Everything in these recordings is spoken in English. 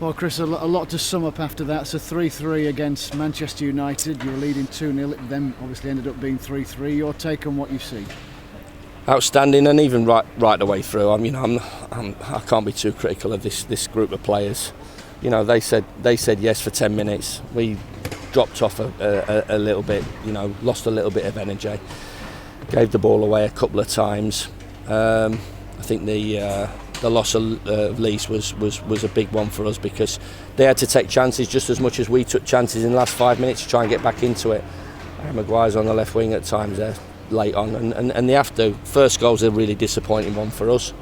Well, Chris, a lot to sum up after that. So 3-3 against Manchester United. You were leading 2-0. It then obviously ended up being 3-3. Your take on what you've seen? Outstanding, and even right the way through. I can't be too critical of this group of players. You know, they said yes for 10 minutes. We dropped off a little bit. You know, lost a little bit of energy. Gave the ball away a couple of times. I think the loss of Leeds was a big one for us, because they had to take chances just as much as we took chances in the last 5 minutes to try and get back into it. Maguire's on the left wing at times there late on, and they have to. First goal's a really disappointing one for us,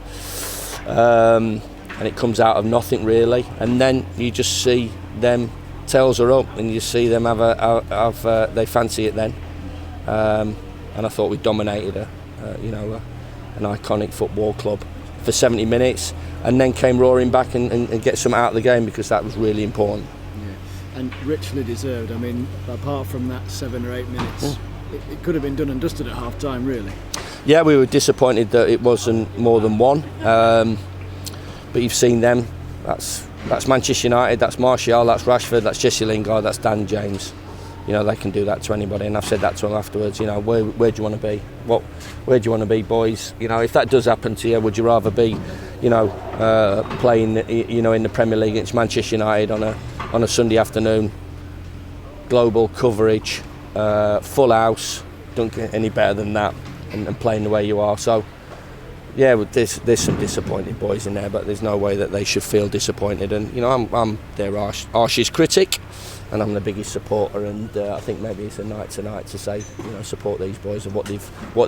and it comes out of nothing really, and then you just see them tails are up, and you see them they fancy it then, and I thought we dominated an iconic football club for 70 minutes, and then came roaring back and get some out of the game, because that was really important. Yeah. And richly deserved. I mean, apart from that 7 or 8 minutes, it could have been done and dusted at half time, really. Yeah, we were disappointed that it wasn't more than one, but you've seen them. That's Manchester United, that's Martial, that's Rashford, that's Jesse Lingard, that's Dan James. You know, they can do that to anybody, and I've said that to them afterwards. You know, where do you want to be? Where do you want to be, boys? You know, if that does happen to you, would you rather be, playing, in the Premier League against Manchester United on a Sunday afternoon, global coverage, full house? Don't get any better than that, and playing the way you are. So, yeah, there's some disappointed boys in there, but there's no way that they should feel disappointed. And I'm their harshest critic, and I'm the biggest supporter, and I think maybe it's a night tonight to say, support these boys and what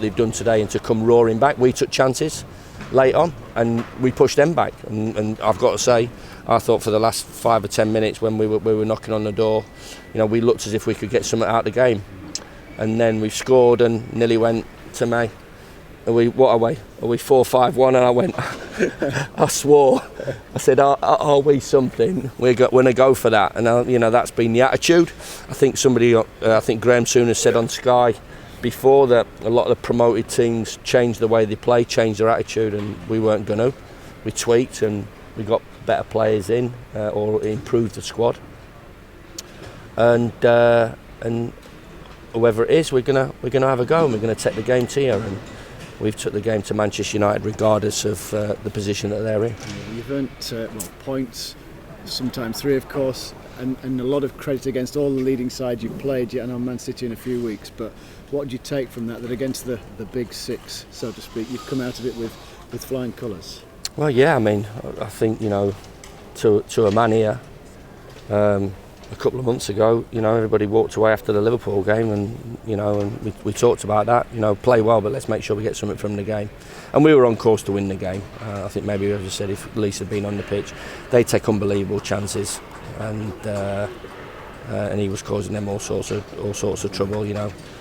they've done today, and to come roaring back. We took chances late on, and we pushed them back. And I've got to say, I thought for the last 5 or 10 minutes when we were knocking on the door, we looked as if we could get something out of the game. And then we scored, and nearly went to me. Are we 4-5-1? And I went, I swore. I said, are we something? We're going to go for that. And that's been the attitude. I think Graham Souness said on Sky before that a lot of the promoted teams changed the way they play, changed their attitude, and we weren't going to. We tweaked, and we got better players in, or improved the squad. And whoever it is, we're gonna have a go, and we're going to take the game to you. And we've took the game to Manchester United regardless of the position that they're in. You've earned points, sometimes 3 of course, and a lot of credit against all the leading sides you've played. I know Man City in a few weeks, but what do you take from that against the big six, so to speak, you've come out of it with flying colours? Well, yeah, I mean, I think, to a man here, a couple of months ago, everybody walked away after the Liverpool game, and we talked about that. Play well, but let's make sure we get something from the game. And we were on course to win the game. I think maybe, as I said, if Leeds had been on the pitch, they take unbelievable chances, and he was causing them all sorts of trouble.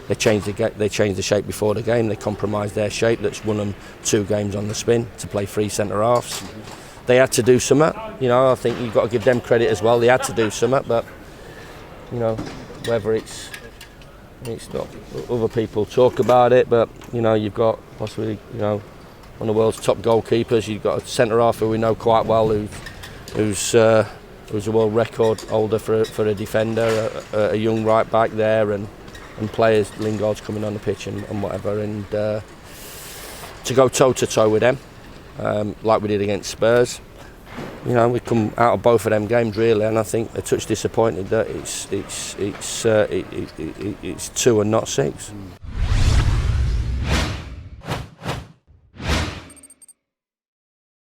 They changed the shape before the game. They compromised their shape. That's won them 2 games on the spin to play 3 centre halves. They had to do something. I think you've got to give them credit as well. They had to do something, but whether it's not, other people talk about it, but you've got possibly one of the world's top goalkeepers. You've got a centre half who we know quite well, who's a world record holder for a defender, a young right back there, and players. Lingard's coming on the pitch and whatever, and to go toe to toe with them, like we did against Spurs. We come out of both of them games really, and I think a touch disappointed that it's 2 and not 6.